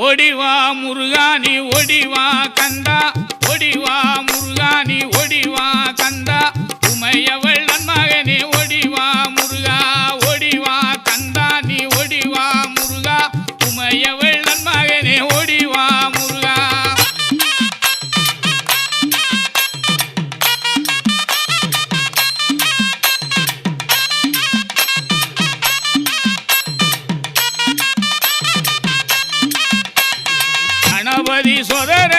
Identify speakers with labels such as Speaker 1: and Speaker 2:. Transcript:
Speaker 1: ஓடிவா முருகானி ஓடிவா கந்தா ஓடிவா முருகானி ஓடிவா கந்தா உமையவள் நன்மகனே ஓடிவா முருகா ஓடிவா கந்தா நீ ஓடிவா முருகா உமையவள் நன்மகனே ஓடிவா முருகா கணபதி சோதர